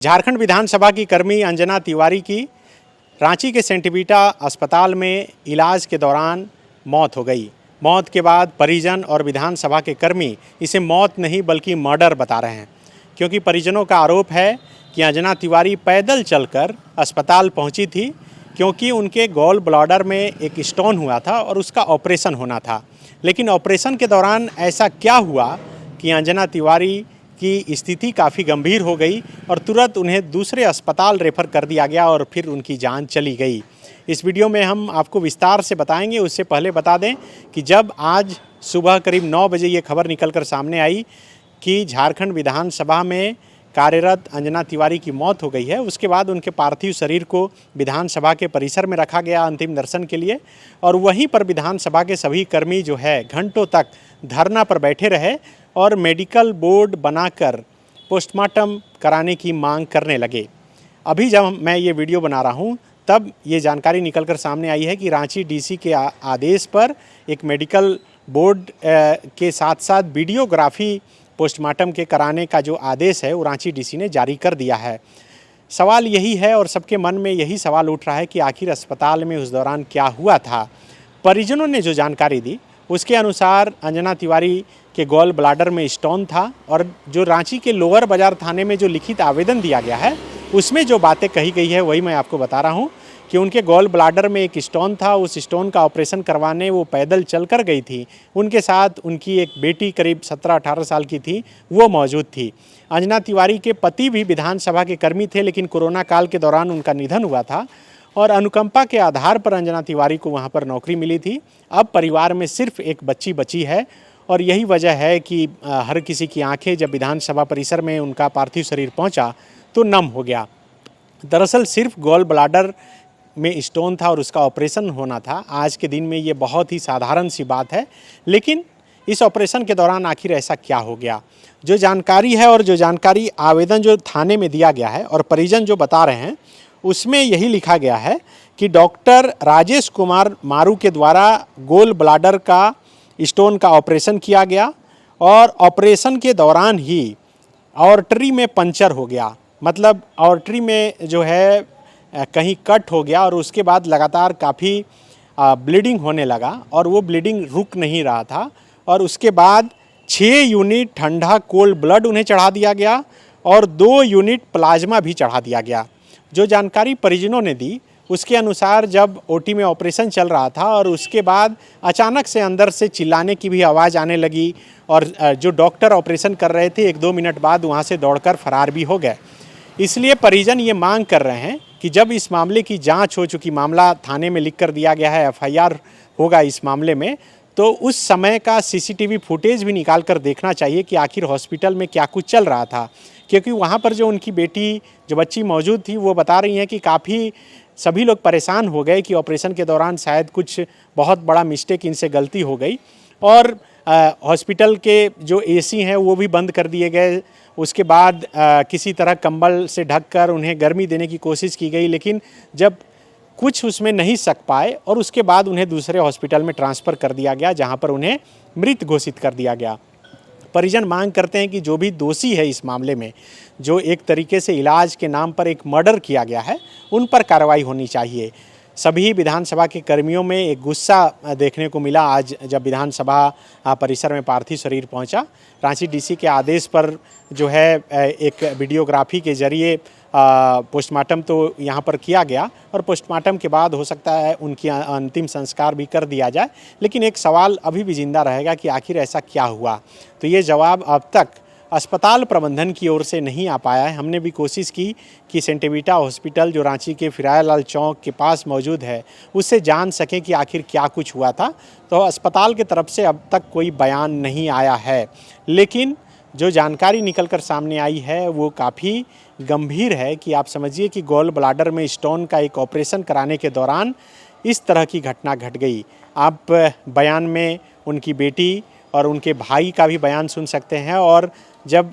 झारखंड विधानसभा की कर्मी अंजना तिवारी की रांची के सेंट वीटा अस्पताल में इलाज के दौरान मौत हो गई। मौत के बाद परिजन और विधानसभा के कर्मी इसे मौत नहीं बल्कि मर्डर बता रहे हैं, क्योंकि परिजनों का आरोप है कि अंजना तिवारी पैदल चलकर अस्पताल पहुंची थी, क्योंकि उनके गॉल ब्लैडर में एक स्टोन हुआ था और उसका ऑपरेशन होना था। लेकिन ऑपरेशन के दौरान ऐसा क्या हुआ कि अंजना तिवारी की स्थिति काफ़ी गंभीर हो गई और तुरंत उन्हें दूसरे अस्पताल रेफर कर दिया गया और फिर उनकी जान चली गई। इस वीडियो में हम आपको विस्तार से बताएंगे। उससे पहले बता दें कि जब आज सुबह करीब 9 बजे ये खबर निकलकर सामने आई कि झारखंड विधानसभा में कार्यरत अंजना तिवारी की मौत हो गई है, उसके बाद उनके पार्थिव शरीर को विधानसभा के परिसर में रखा गया अंतिम दर्शन के लिए, और वहीं पर विधानसभा के सभी कर्मी जो है घंटों तक धरना पर बैठे रहे और मेडिकल बोर्ड बनाकर पोस्टमार्टम कराने की मांग करने लगे। अभी जब मैं ये वीडियो बना रहा हूँ तब ये जानकारी निकलकर सामने आई है कि रांची डीसी के आदेश पर एक मेडिकल बोर्ड के साथ साथ वीडियोग्राफी पोस्टमार्टम के कराने का जो आदेश है वो रांची डीसी ने जारी कर दिया है। सवाल यही है और सबके मन में यही सवाल उठ रहा है कि आखिर अस्पताल में उस दौरान क्या हुआ था। परिजनों ने जो जानकारी दी उसके अनुसार अंजना तिवारी के गॉल ब्लैडर में स्टोन था, और जो रांची के लोअर बाजार थाने में जो लिखित आवेदन दिया गया है उसमें जो बातें कही गई है वही मैं आपको बता रहा हूँ कि उनके गॉल ब्लैडर में एक स्टोन था। उस स्टोन का ऑपरेशन करवाने वो पैदल चल कर गई थी। उनके साथ उनकी एक बेटी करीब 17-18 साल की थी, वो मौजूद थी। अंजना तिवारी के पति भी विधानसभा के कर्मी थे, लेकिन कोरोना काल के दौरान उनका निधन हुआ था और अनुकंपा के आधार पर अंजना तिवारी को वहाँ पर नौकरी मिली थी। अब परिवार में सिर्फ एक बच्ची बची है और यही वजह है कि हर किसी की आंखें जब विधानसभा परिसर में उनका पार्थिव शरीर पहुंचा तो नम हो गया। दरअसल सिर्फ गॉल ब्लैडर में स्टोन था और उसका ऑपरेशन होना था। आज के दिन में ये बहुत ही साधारण सी बात है, लेकिन इस ऑपरेशन के दौरान आखिर ऐसा क्या हो गया? जो जानकारी है और जो जानकारी आवेदन जो थाने में दिया गया है और परिजन जो बता रहे हैं उसमें यही लिखा गया है कि डॉक्टर राजेश कुमार मारू के द्वारा गॉल ब्लैडर का स्टोन का ऑपरेशन किया गया और ऑपरेशन के दौरान ही आर्टरी में पंचर हो गया। मतलब आर्टरी में जो है कहीं कट हो गया और उसके बाद लगातार काफ़ी ब्लीडिंग होने लगा और वो ब्लीडिंग रुक नहीं रहा था, और उसके बाद 6 यूनिट ठंडा कोल्ड ब्लड उन्हें चढ़ा दिया गया और 2 यूनिट प्लाज्मा भी चढ़ा दिया गया। जो जानकारी परिजनों ने दी उसके अनुसार जब ओटी में ऑपरेशन चल रहा था और उसके बाद अचानक से अंदर से चिल्लाने की भी आवाज़ आने लगी और जो डॉक्टर ऑपरेशन कर रहे थे 1-2 मिनट बाद वहाँ से दौड़कर फरार भी हो गए। इसलिए परिजन ये मांग कर रहे हैं कि जब इस मामले की जांच हो चुकी, मामला थाने में लिख कर दिया गया है, एफआईआर होगा इस मामले में, तो उस समय का सीसीटीवी फुटेज भी निकाल कर देखना चाहिए कि आखिर हॉस्पिटल में क्या कुछ चल रहा था। क्योंकि वहाँ पर जो उनकी बेटी जो बच्ची मौजूद थी वो बता रही हैं कि काफ़ी सभी लोग परेशान हो गए कि ऑपरेशन के दौरान शायद कुछ बहुत बड़ा मिस्टेक इनसे गलती हो गई, और हॉस्पिटल के जो एसी हैं वो भी बंद कर दिए गए। उसके बाद किसी तरह कंबल से ढककर उन्हें गर्मी देने की कोशिश की गई, लेकिन जब कुछ उसमें नहीं सक पाए और उसके बाद उन्हें दूसरे हॉस्पिटल में ट्रांसफ़र कर दिया गया, जहां पर उन्हें मृत घोषित कर दिया गया। परिजन मांग करते हैं कि जो भी दोषी है इस मामले में, जो एक तरीके से इलाज के नाम पर एक मर्डर किया गया है, उन पर कार्रवाई होनी चाहिए। सभी विधानसभा के कर्मियों में एक गुस्सा देखने को मिला आज जब विधानसभा परिसर में पार्थिव शरीर पहुंचा। रांची डीसी के आदेश पर जो है एक वीडियोग्राफी के जरिए पोस्टमार्टम तो यहाँ पर किया गया और पोस्टमार्टम के बाद हो सकता है उनकी अंतिम संस्कार भी कर दिया जाए, लेकिन एक सवाल अभी भी जिंदा रहेगा कि आखिर ऐसा क्या हुआ। तो ये जवाब अब तक अस्पताल प्रबंधन की ओर से नहीं आ पाया है। हमने भी कोशिश की कि सेंट वीटा हॉस्पिटल जो रांची के फिरायालाल चौक के पास मौजूद है उससे जान सकें कि आखिर क्या कुछ हुआ था, तो अस्पताल की तरफ से अब तक कोई बयान नहीं आया है। लेकिन जो जानकारी निकलकर सामने आई है वो काफ़ी गंभीर है कि आप समझिए कि गॉल ब्लैडर में स्टोन का एक ऑपरेशन कराने के दौरान इस तरह की घटना घट गई। आप बयान में उनकी बेटी और उनके भाई का भी बयान सुन सकते हैं, और जब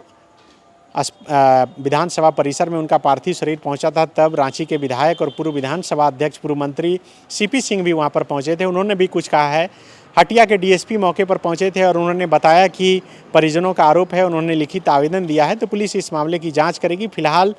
विधानसभा परिसर में उनका पार्थिव शरीर पहुंचा था तब रांची के विधायक और पूर्व विधानसभा अध्यक्ष पूर्व मंत्री सीपी सिंह भी वहां पर पहुंचे थे। उन्होंने भी कुछ कहा है। हटिया के डीएसपी मौके पर पहुंचे थे और उन्होंने बताया कि परिजनों का आरोप है, उन्होंने लिखित आवेदन दिया है, तो पुलिस इस मामले की जांच करेगी। फिलहाल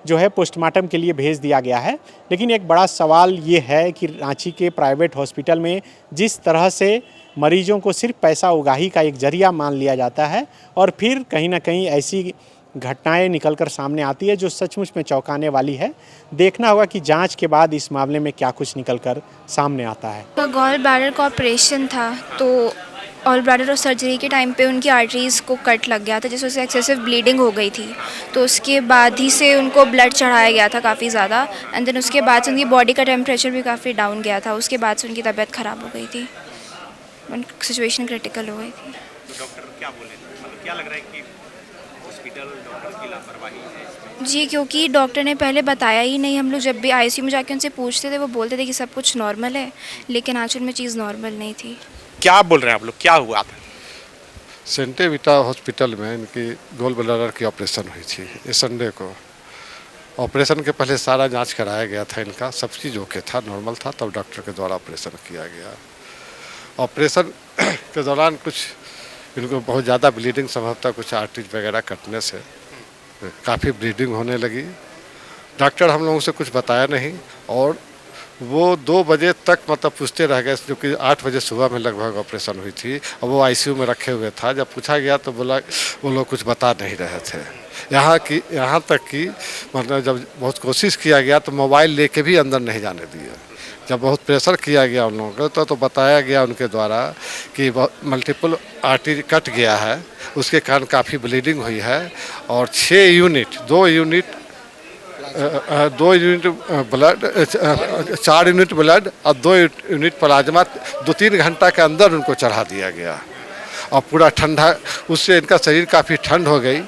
जो है पोस्टमार्टम के लिए भेज दिया गया है। लेकिन एक बड़ा सवाल ये है कि रांची के प्राइवेट हॉस्पिटल में जिस तरह से मरीजों को सिर्फ पैसा उगाही का एक जरिया मान लिया जाता है और फिर कहीं ना कहीं ऐसी घटनाएं निकलकर सामने आती है जो सचमुच में चौंकाने वाली है। देखना होगा कि जांच के बाद इस मामले में क्या कुछ निकलकर सामने आता है। तो गॉल ब्लैडर का ऑपरेशन था, तो गॉल ब्लैडर और सर्जरी के टाइम पे उनकी आर्टरीज़ को कट लग गया था, जिससे उसे एक्सेसिव ब्लीडिंग हो गई थी। तो उसके बाद ही से उनको ब्लड चढ़ाया गया था काफ़ी ज़्यादा, एंड देन उसके बाद से उनकी बॉडी का टेम्परेचर भी काफ़ी डाउन गया था। उसके बाद से उनकी तबीयत ख़राब हो गई थी, उनकी सिचुएशन क्रिटिकल हो गई थी। तो डॉक्टर क्या बोले, मतलब क्या लग रहा है कि हॉस्पिटल डॉक्टर की लापरवाही है? जी, क्योंकि डॉक्टर ने पहले बताया ही नहीं। हम लोग जब भी आईसीयू में जाके उनसे पूछते थे, वो बोलते थे कि सब कुछ नॉर्मल है, लेकिन एक्चुअल में चीज़ नॉर्मल नहीं थी। क्या बोल रहे हैं आप लोग, क्या हुआ था? सेंटेविटा हॉस्पिटल में इनकी गोल ब्लैडर की ऑपरेशन हुई थी इस संडे को। ऑपरेशन के पहले सारा जांच कराया गया था, इनका सब चीज़ ओके था, नॉर्मल था, तब डॉक्टर के द्वारा ऑपरेशन किया गया। ऑपरेशन के दौरान कुछ इनको बहुत ज़्यादा ब्लीडिंग, संभवतः कुछ आर्टरीज वगैरह कटने से काफ़ी ब्लीडिंग होने लगी। डॉक्टर हम लोगों से कुछ बताया नहीं और वो 2 बजे तक मतलब पूछते रह गए, जो कि 8 बजे सुबह में लगभग ऑपरेशन हुई थी और वो आईसीयू में रखे हुए था। जब पूछा गया तो बोला वो लोग कुछ बता नहीं रहे थे। यहाँ तक कि मतलब जब बहुत कोशिश किया गया तो मोबाइल लेके भी अंदर नहीं जाने दिए। जब बहुत प्रेशर किया गया उन लोगों को तो बताया गया उनके द्वारा कि मल्टीपल आर्टरी कट गया है, उसके कारण काफ़ी ब्लीडिंग हुई है और 2 यूनिट ब्लड, 4 यूनिट ब्लड और 2 यूनिट प्लाज्मा 2-3 घंटा के अंदर उनको चढ़ा दिया गया और पूरा ठंडा, उससे इनका शरीर काफ़ी ठंड हो गई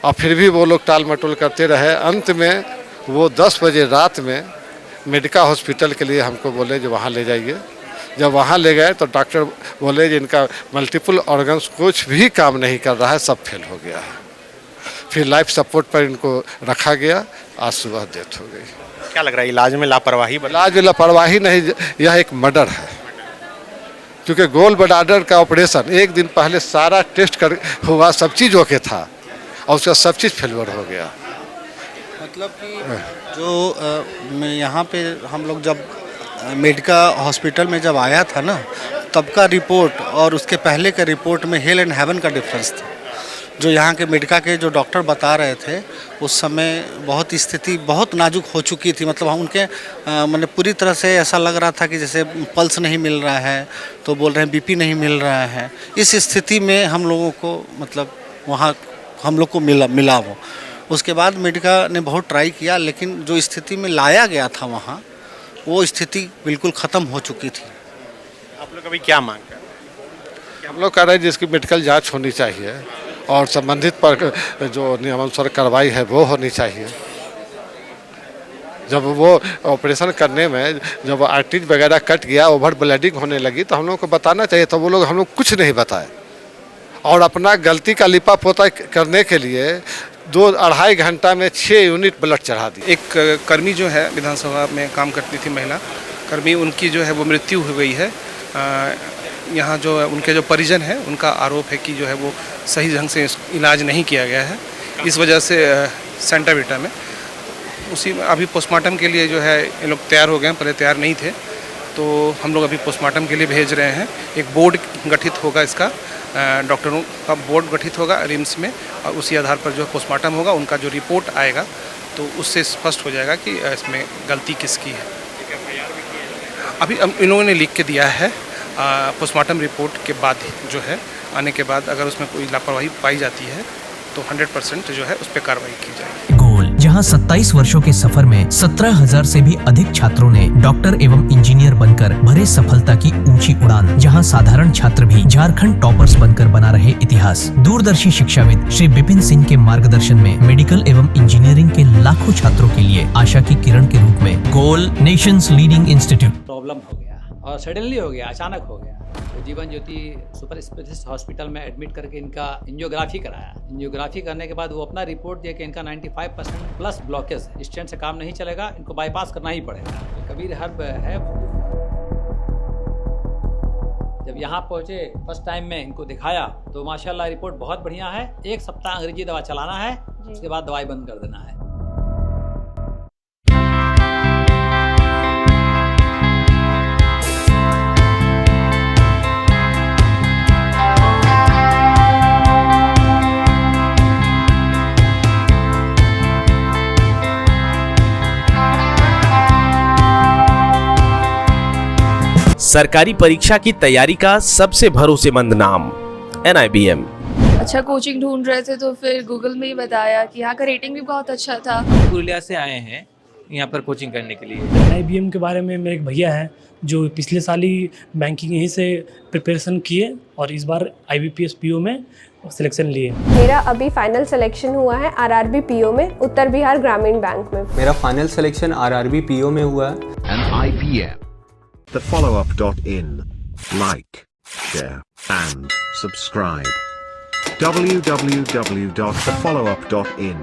और फिर भी वो लोग टाल मटोल करते रहे। अंत में वो 10 बजे रात में मेडिका हॉस्पिटल के लिए हमको बोले जो वहाँ ले जाइए। जब वहाँ ले गए तो डॉक्टर बोले कि इनका मल्टीपल ऑर्गन्स कुछ भी काम नहीं कर रहा है, सब फेल हो गया है। फिर लाइफ सपोर्ट पर इनको रखा गया, आज सुबह डेथ हो गई। क्या लग रहा है, इलाज में लापरवाही? इलाज में लापरवाही नहीं, यह एक मर्डर है, क्योंकि गोल ब्लैडर का ऑपरेशन एक दिन पहले सारा टेस्ट हुआ, सब चीज़ ओके था और उसका सब चीज़ फेलवर हो गया। मतलब कि जो यहाँ पे हम लोग जब मेडिका हॉस्पिटल में जब आया था ना, तब का रिपोर्ट और उसके पहले के रिपोर्ट में हेल एंड हेवन का डिफरेंस था। जो यहाँ के मेडिका के जो डॉक्टर बता रहे थे उस समय बहुत स्थिति बहुत नाजुक हो चुकी थी। मतलब उनके मैंने पूरी तरह से ऐसा लग रहा था कि जैसे पल्स नहीं मिल रहा है, तो बोल रहे हैं बीपी नहीं मिल रहा है। इस स्थिति में हम लोगों को मतलब वहाँ हम लोग को मिला वो। उसके बाद मेडिका ने बहुत ट्राई किया, लेकिन जो स्थिति में लाया गया था वहाँ, वो स्थिति बिल्कुल ख़त्म हो चुकी थी। आप लोग अभी क्या मांग कर रहे हैं? हम लोग कह रहे हैं जिसकी मेडिकल जांच होनी चाहिए और संबंधित पर जो नियमानुसार कार्रवाई है वो होनी चाहिए। जब वो ऑपरेशन करने में जब आर्टरीज वगैरह कट गया, ओवर ब्लीडिंग होने लगी, तो हम लोग को बताना चाहिए। तो वो लोग हम लोग कुछ नहीं बताए और अपना गलती का लिपा पोता करने के लिए 2-2.5 घंटा में 6 यूनिट ब्लड चढ़ा दी। एक कर्मी जो है विधानसभा में काम करती थी, महिला कर्मी, उनकी जो है वो मृत्यु हो गई है। यहाँ जो उनके जो परिजन हैं उनका आरोप है कि जो है वो सही ढंग से इलाज नहीं किया गया है, इस वजह से सेंटाविटा में उसी अभी पोस्टमार्टम के लिए जो है ये लोग तैयार हो गए हैं, पहले तैयार नहीं थे, तो हम लोग अभी पोस्टमार्टम के लिए भेज रहे हैं। एक बोर्ड गठित होगा, इसका डॉक्टरों का बोर्ड गठित होगा रिम्स में और उसी आधार पर जो पोस्टमार्टम होगा, उनका जो रिपोर्ट आएगा तो उससे स्पष्ट हो जाएगा कि इसमें गलती किसकी है। अभी इन लोगों ने लिख के दिया है, पोस्टमार्टम रिपोर्ट के बाद जो है आने के बाद अगर उसमें कोई लापरवाही पाई जाती है तो 100% जो है उस पर कार्रवाई की जाएगी। गोल, जहां 27 वर्षों के सफर में 17,000 से भी अधिक छात्रों ने डॉक्टर एवं इंजीनियर बनकर भरे सफलता की ऊंची उड़ान, जहां साधारण छात्र भी झारखंड टॉपर्स बनकर बना रहे इतिहास। दूरदर्शी शिक्षाविद श्री विपिन सिंह के मार्गदर्शन में मेडिकल एवं इंजीनियरिंग के लाखों छात्रों के लिए आशा की किरण के रूप में गोल, नेशंस लीडिंग इंस्टीट्यूट। प्रॉब्लम हो गया और सडनली हो गया, अचानक हो गया। तो Jeevan Jyoti super specialist hospital में एडमिट करके इनका एंजियोग्राफी कराया। एंजियोग्राफी करने के बाद वो अपना रिपोर्ट दिया कि इनका 95% प्लस ब्लॉकेज, स्टेंट से काम नहीं चलेगा, इनको बाईपास करना ही पड़ेगा। कबीर हर्ब है। जब यहाँ पहुँचे फर्स्ट टाइम में इनको दिखाया तो माशाल्लाह रिपोर्ट बहुत बढ़िया है। 1 सप्ताह अंग्रेजी दवा चलाना है, उसके बाद दवाई बंद कर देना है। सरकारी परीक्षा की तैयारी का सबसे भरोसेमंद नाम NIBM। अच्छा कोचिंग ढूंढ रहे थे तो फिर गूगल में ही बताया कि यहाँ का रेटिंग भी बहुत अच्छा था। पुरुलिया से आए हैं यहाँ पर कोचिंग करने के लिए। NIBM के बारे में मेरे एक भैया हैं जो पिछले साल ही बैंकिंग यहीं से प्रिपरेशन किए और इस बार IBPS PO में सिलेक्शन लिए। मेरा अभी फाइनल सिलेक्शन हुआ है RRB PO में, उत्तर बिहार ग्रामीण बैंक में। मेरा फाइनल सिलेक्शन RRB PO में हुआ है। IBM, thefollowup.in, like, share and subscribe. www.thefollowup.in